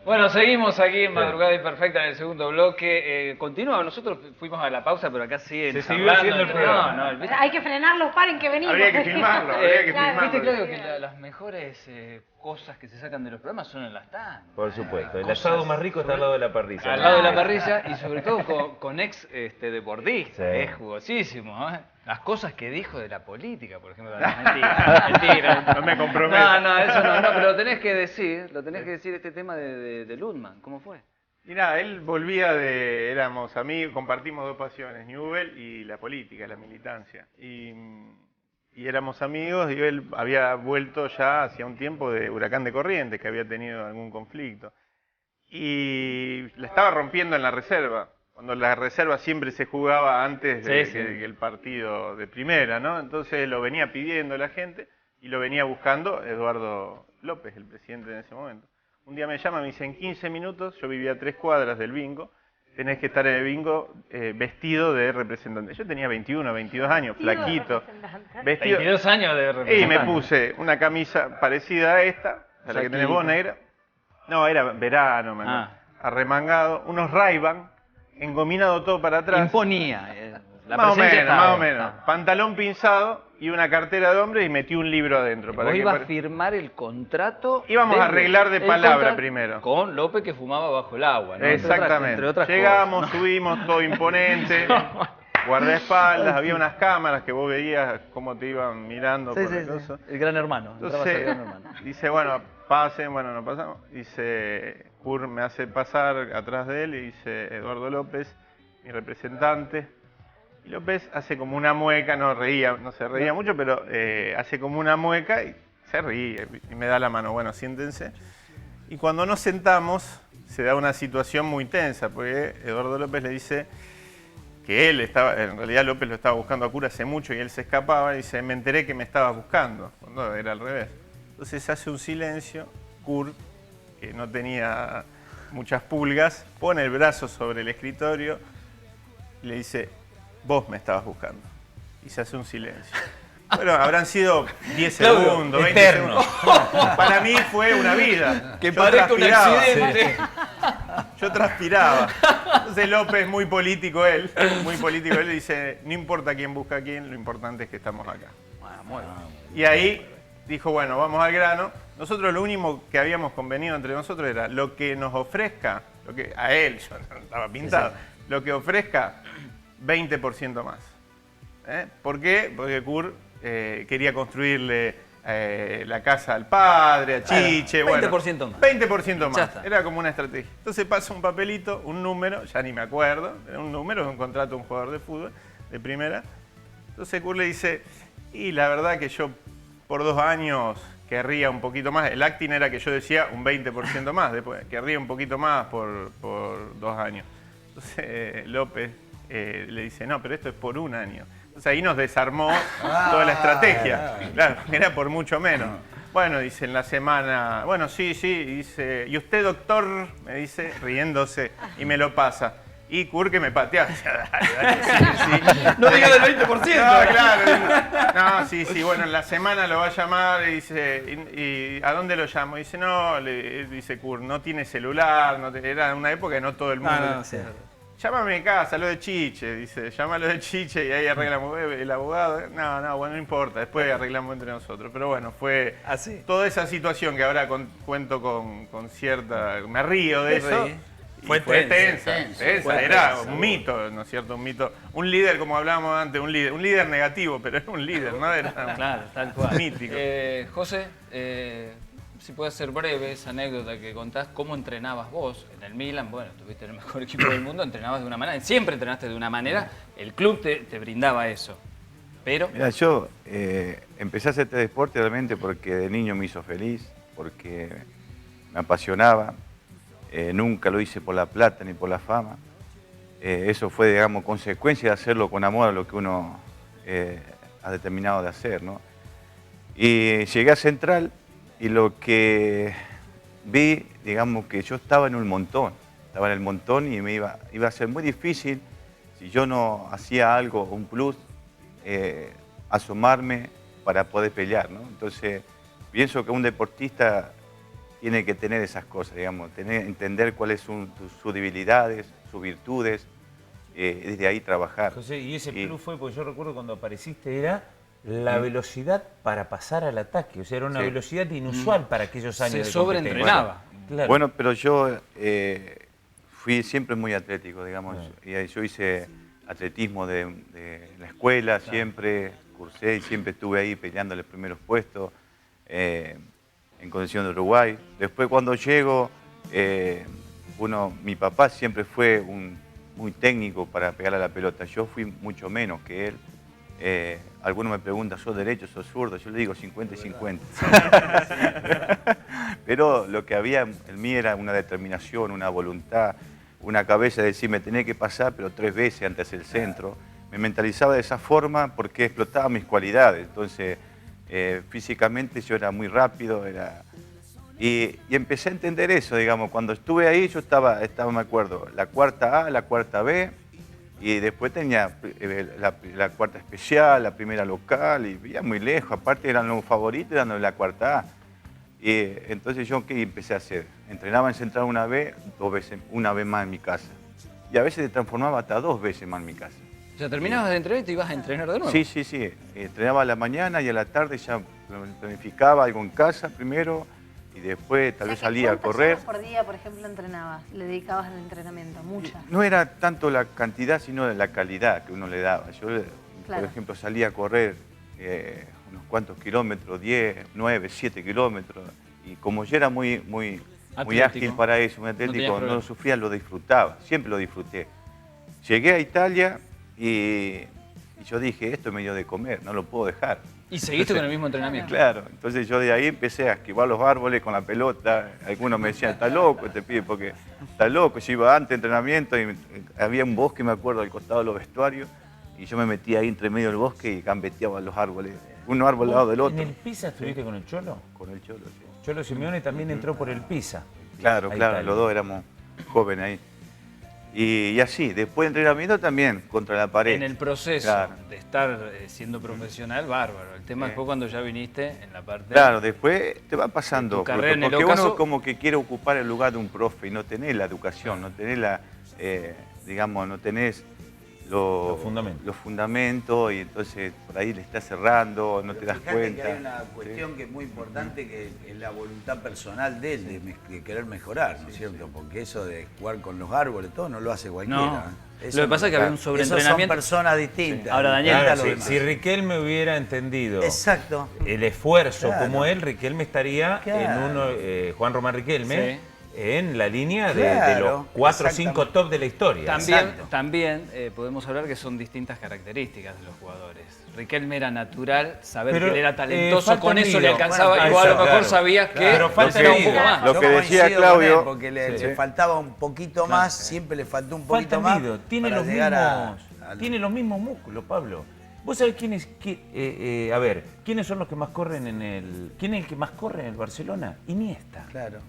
Bueno, seguimos aquí en Madrugada Imperfecta en el segundo bloque. Continúa, nosotros fuimos a la pausa, pero acá siguen Se siguió charlando. haciendo el programa. No, Hay que frenarlo, paren que venimos. Habría que filmarlo, habría que filmarlo. Viste, Claudio, que las mejores cosas que se sacan de los programas son en las tandas. Por supuesto, el Cosas asado más rico está al lado de la parrilla. Al lado de la parrilla y sobre todo con ex deportistas. Sí. Es jugosísimo, ¿eh? Las cosas que dijo de la política, por ejemplo. No, mentira. No me comprometo. No, eso no, pero lo tenés que decir este tema de Ludman. ¿Cómo fue? Mirá, él volvía éramos amigos, compartimos dos pasiones, Newell y la política, la militancia. Y éramos amigos y él había vuelto ya hacía un tiempo de Huracán de Corrientes, que había tenido algún conflicto. Y la estaba rompiendo en la reserva, cuando la reserva siempre se jugaba antes que el partido de primera, ¿no? Entonces lo venía pidiendo la gente y lo venía buscando Eduardo López, el presidente en ese momento. Un día me llama, me dice, en 15 minutos, yo vivía a 3 cuadras del bingo, tenés que estar en el bingo vestido de representante. Yo tenía 21, 22 años, flaquito. 22 años de representante. Y me puse una camisa parecida a esta, a la que tenés vos, negra. No, era verano, arremangado, unos Ray-Ban, engominado todo para atrás. Imponía. La más presencia o menos. Pantalón pinzado y una cartera de hombre y metí un libro adentro. Vos ibas a firmar el contrato. Íbamos a arreglar de palabra primero. Con López, que fumaba bajo el agua, ¿no? Exactamente. Entre otras Llegamos, cosas, ¿no? subimos, todo imponente. Guardaespaldas, había unas cámaras que vos veías cómo te iban mirando por el coso. El gran hermano. Entonces, dice, bueno, pasen, bueno, no pasamos. Dice, Kurt me hace pasar atrás de él y dice, Eduardo López, mi representante. Y López hace como una mueca, no se reía mucho, pero hace como una mueca y se ríe y me da la mano. Bueno, siéntense. Y cuando nos sentamos, se da una situación muy tensa, porque Eduardo López le dice que él estaba, en realidad López lo estaba buscando a Kurt hace mucho y él se escapaba y dice, me enteré que me estabas buscando, cuando era al revés. Entonces hace un silencio, Kurt, que no tenía muchas pulgas, pone el brazo sobre el escritorio y le dice, vos me estabas buscando. Y se hace un silencio. Bueno, habrán sido 10 segundos, 20 segundos. Para mí fue una vida. Que parezca un accidente. Yo transpiraba. Entonces López, muy político él, dice, no importa quién busca a quién, lo importante es que estamos acá. Y ahí dijo, bueno, vamos al grano. Nosotros lo único que habíamos convenido entre nosotros era lo que nos ofrezca, a él, yo no estaba pintado, lo que ofrezca 20% más. ¿Por qué? Porque Kurt quería construirle la casa al padre, a Chiche. 20% más. 20% más. Era como una estrategia. Entonces pasa un papelito, un número, ya ni me acuerdo, era un número, es un contrato de un jugador de fútbol de primera. Entonces Kurt le dice, y la verdad que yo por 2 años querría un poquito más. El acting era que yo decía un 20% más, después querría un poquito más por 2 años. Entonces López le dice, no, pero esto es por 1 año. Entonces ahí nos desarmó toda la estrategia. Claro, era por mucho menos. Bueno, dice, en la semana, bueno, sí, dice, ¿y usted, doctor? Me dice, riéndose, y me lo pasa. Y Kurt que me patea. Dale, sí. No diga del 20%. No, claro. No, sí, bueno, en la semana lo va a llamar y dice, ¿y a dónde lo llamo? Dice, no, dice Kurt, no tiene celular, era una época que no todo el mundo. Llámame a casa, lo de Chiche, dice, llámalo de Chiche y ahí arreglamos el abogado. No, bueno, no importa, después arreglamos entre nosotros. Pero bueno, fue toda esa situación que ahora cuento con cierta... Me río de eso. Fue tensa. Era un mito, ¿no es cierto? Un mito. Un líder, como hablábamos antes, un líder negativo, pero era un líder, ¿no? Era claro, tal cual. Mítico. José, si puedes ser breve esa anécdota que contás, ¿cómo entrenabas vos en el Milan? Bueno, tuviste el mejor equipo del mundo, entrenabas de una manera, siempre entrenaste de una manera, el club te brindaba eso, pero... Mira, yo empecé a hacer este deporte realmente porque de niño me hizo feliz, porque me apasionaba, nunca lo hice por la plata ni por la fama, eso fue, digamos, consecuencia de hacerlo con amor a lo que uno ha determinado de hacer, ¿no? Y llegué a Central, y lo que vi, digamos que yo estaba en el montón y me iba a ser muy difícil, si yo no hacía algo, un plus, asomarme para poder pelear, ¿no? Entonces, pienso que un deportista tiene que tener esas cosas, digamos, entender cuáles son sus debilidades, sus virtudes, desde ahí trabajar. José, y ese plus fue, porque yo recuerdo cuando apareciste, era la velocidad para pasar al ataque. O sea, era una velocidad inusual para aquellos años Se de competencia. sobreentrenaba. Claro. Bueno, pero yo fui siempre muy atlético, digamos. Y yo hice atletismo de la escuela, siempre cursé y siempre estuve ahí peleando los primeros puestos en Concepción de Uruguay. Después cuando llego, mi papá siempre fue muy técnico para pegar a la pelota. Yo fui mucho menos que él. Algunos me preguntan, ¿sos derecho, sos zurdo? Yo le digo 50 y 50. Pero lo que había en mí era una determinación, una voluntad, una cabeza de decir, me tenía que pasar, pero 3 veces antes del centro. Me mentalizaba de esa forma porque explotaba mis cualidades. Entonces, físicamente yo era muy rápido. Y empecé a entender eso, digamos. Cuando estuve ahí, yo estaba, me acuerdo, la cuarta A, la cuarta B, y después tenía la cuarta especial, la primera local, y veía muy lejos. Aparte eran los favoritos, eran los de la cuarta A. Y entonces yo, ¿qué empecé a hacer? Entrenaba en Central una vez más en mi casa. Y a veces se transformaba hasta 2 veces más en mi casa. O sea, terminabas de entrenar y te ibas a entrenar de nuevo. Sí. Entrenaba a la mañana y a la tarde ya planificaba algo en casa primero y después tal vez salía a correr. ¿Cuántas horas por día, por ejemplo, entrenabas? ¿Le dedicabas al entrenamiento? Muchas. No era tanto la cantidad, sino la calidad que uno le daba. Yo, por ejemplo, salía a correr unos cuantos kilómetros, 10, 9, 7 kilómetros. Y como yo era muy ágil para eso, muy atlético, no lo sufría, lo disfrutaba. Siempre lo disfruté. Llegué a Italia y yo dije, esto me dio de comer, no lo puedo dejar. Y seguiste con el mismo entrenamiento. Claro, entonces yo de ahí empecé a esquivar los árboles con la pelota. Algunos me decían, está loco este pibe, porque está loco. Yo iba antes de entrenamiento y había un bosque, me acuerdo, al costado de los vestuarios. Y yo me metía ahí entre medio del bosque y gambeteaba los árboles, un árbol al lado del otro. ¿En el Pisa estuviste con el Cholo? Con el Cholo, sí. Cholo Simeone también entró por el Pisa. Claro, los dos éramos jóvenes ahí. Y así, después de entrenamiento también, contra la pared. En el proceso de estar siendo profesional, bárbaro. El tema después cuando ya viniste en la parte... Claro, después te va pasando. Tu carrera en el porque ocaso, uno como que quiere ocupar el lugar de un profe y no tenés la educación, no tenés no tenés los fundamentos y entonces por ahí le estás cerrando, no te das cuenta. Que hay una cuestión que es muy importante, que es la voluntad personal de él, de querer mejorar, ¿no es cierto? Porque eso de jugar con los árboles, todo no lo hace cualquiera. No. Lo que pasa es que había un sobreentrenamiento. Son personas distintas. Sí. Ahora, Daniel, claro, si Riquelme hubiera entendido el esfuerzo como él, Riquelme estaría en Juan Román Riquelme, en la línea de los 4 o 5 top de la historia. También podemos hablar que son distintas características de los jugadores. Riquelme era natural, saber que él era talentoso, con eso le alcanzaba, igual a lo mejor sabías que pero falta era un poco más. Lo que decía Claudio, porque le faltaba un poquito más, siempre le faltó un poquito más. Tiene los mismos músculos, Pablo. ¿Vos sabés quiénes son los que más corren ¿quién es el que más corre en el Barcelona? Iniesta. Claro.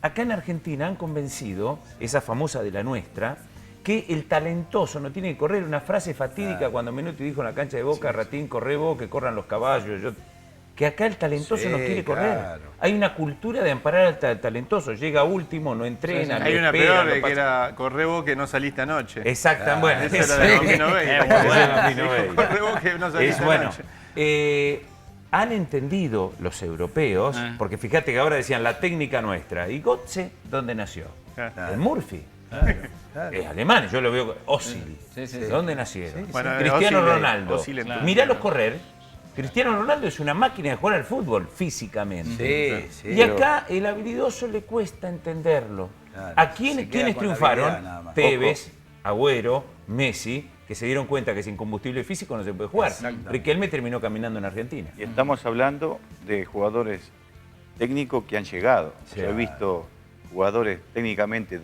Acá en Argentina han convencido, esa famosa de la nuestra, que el talentoso no tiene que correr. Una frase fatídica cuando Menotti dijo en la cancha de Boca, Ratín, corre vos, que corran los caballos. Que acá el talentoso no quiere correr. Hay una cultura de amparar al talentoso. Llega último, no entrena, Hay una peor que era corre vos que no saliste anoche. Exacto, bueno. Esa era de Bambino Veira. Corre vos que no saliste anoche. Han entendido los europeos, porque fíjate que ahora decían la técnica nuestra. ¿Y Götze dónde nació? En Murphy. Es alemán, yo lo veo. Ozil. ¿Dónde nacieron? Bueno, Cristiano Ronaldo. Míralos correr. Cristiano Ronaldo es una máquina de jugar al fútbol físicamente. Sí, y acá el habilidoso le cuesta entenderlo. Claro, ¿A quiénes triunfaron? Tevez, Agüero, Messi, que se dieron cuenta que sin combustible físico no se puede jugar. Riquelme terminó caminando en Argentina. Y estamos hablando de jugadores técnicos que han llegado. Yo he visto jugadores técnicamente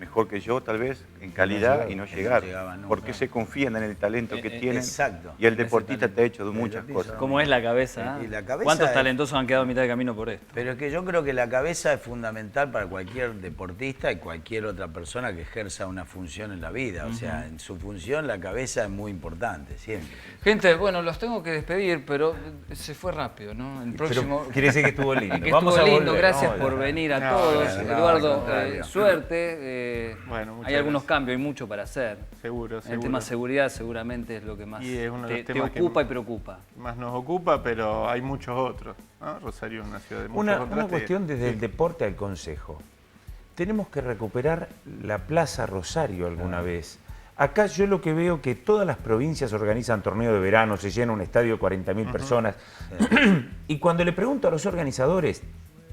mejor que yo tal vez en calidad y no llegaron. llegaban nunca. Porque se confían en el talento que tienen. Exacto. Y el deportista te ha hecho de muchas cosas. ¿Cómo es la cabeza? Y la cabeza ¿Cuántos es- talentosos han quedado a mitad de camino por esto? Pero es que yo creo que la cabeza es fundamental para cualquier deportista y cualquier otra persona que ejerza una función en la vida. O sea, en su función la cabeza es muy importante, siempre. Gente, bueno, los tengo que despedir, pero se fue rápido, ¿no? El próximo... Pero quiere decir que estuvo lindo. Que Vamos estuvo a lindo, volver, gracias vamos a por volver. venir a No, todos. gracias, no, al Eduardo, contrario. suerte. Bueno, muchas hay algunos gracias. cambios, hay mucho para hacer. Seguro, El seguro. tema seguridad seguramente es lo que más Y es uno de los te temas que ocupa y preocupa. Más nos ocupa, pero hay muchos otros, ¿no? Rosario es una ciudad de muchos Una contrastes. cuestión desde el Sí. deporte al consejo. Tenemos que recuperar la Plaza Rosario alguna vez. Acá yo lo que veo que todas las provincias organizan torneo de verano, se llena un estadio de 40.000 personas. Y cuando le pregunto a los organizadores,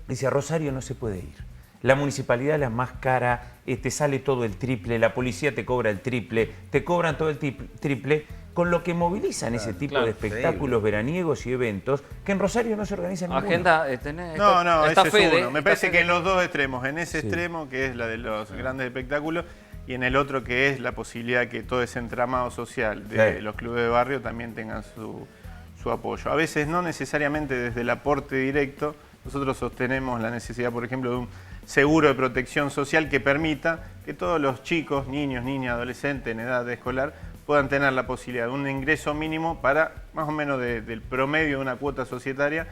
dice, a Rosario no se puede ir. La municipalidad es la más cara, te sale todo el triple, la policía te cobra el triple, te cobran todo el triple, con lo que movilizan ese tipo claro, de espectáculos veraniegos y eventos que en Rosario no se organizan ninguno. Agenda, tenés, No, está ese es Fede, uno. Me está parece Fede. que en los dos extremos, en ese Sí. extremo que es la de los grandes espectáculos y en el otro que es la posibilidad que todo ese entramado social de Sí. los clubes de barrio también tengan su apoyo. A veces no necesariamente desde el aporte directo, nosotros sostenemos la necesidad, por ejemplo, de un seguro de protección social que permita que todos los chicos, niños, niñas, adolescentes en edad escolar puedan tener la posibilidad de un ingreso mínimo para más o menos del promedio de una cuota societaria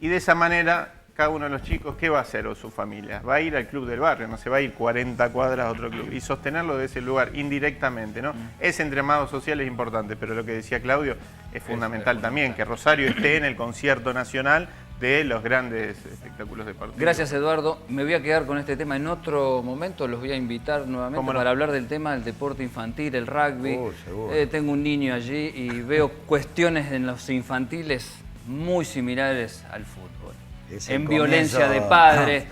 y de esa manera cada uno de los chicos, ¿qué va a hacer o su familia? Va a ir al club del barrio, no se va a ir 40 cuadras a otro club y sostenerlo de ese lugar indirectamente, ¿no? Ese entramado social es importante, pero lo que decía Claudio es fundamental también, que Rosario esté en el concierto nacional de los grandes espectáculos deportivos. Gracias, Eduardo. Me voy a quedar con este tema en otro momento. Los voy a invitar nuevamente ¿Cómo no? para hablar del tema del deporte infantil, el rugby. Seguro. Tengo un niño allí y veo cuestiones en los infantiles muy similares al fútbol. Es el En violencia de comienzo- padres,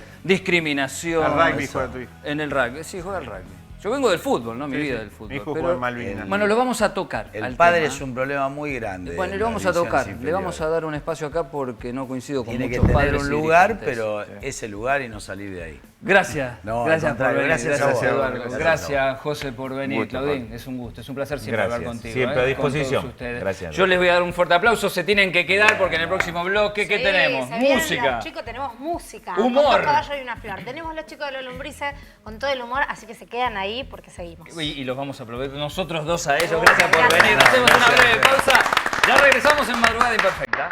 discriminación. Al rugby eso. juega tu hijo. En el rugby, sí, juega al rugby. Yo vengo del fútbol, ¿no? Mi Sí, vida sí. del fútbol. Mi hijo pero- juega en Malvinas. Bueno, lo vamos a tocar. El al padre tema. es un problema muy grande. Bueno, en le vamos a las tocar, divisiones le vamos a inferiores. dar un espacio acá porque no coincido con Tiene que muchos tener padres un y lugar, dirigentes. pero ese lugar y no salir de ahí. Gracias, No, gracias al por contrario, venir, gracias a gracias, vos. Eduardo, Gracias a gracias José por venir, Gusto, Claudín, Pablo. es un placer siempre hablar Gracias, contigo. siempre a con disposición. todos ustedes. Gracias. Yo les voy a dar un fuerte aplauso, se tienen que quedar porque en el próximo bloque, ¿qué Sí, tenemos? se vienen Música. Los chicos, tenemos música. Humor. Con dos caballos y una flor. Tenemos los chicos de los lombrices con todo el humor, así que se quedan ahí porque seguimos. Y los vamos a aplaudir nosotros dos a ellos, gracias por Gracias. venir, hacemos una breve pausa, ya regresamos en Madrugada Imperfecta.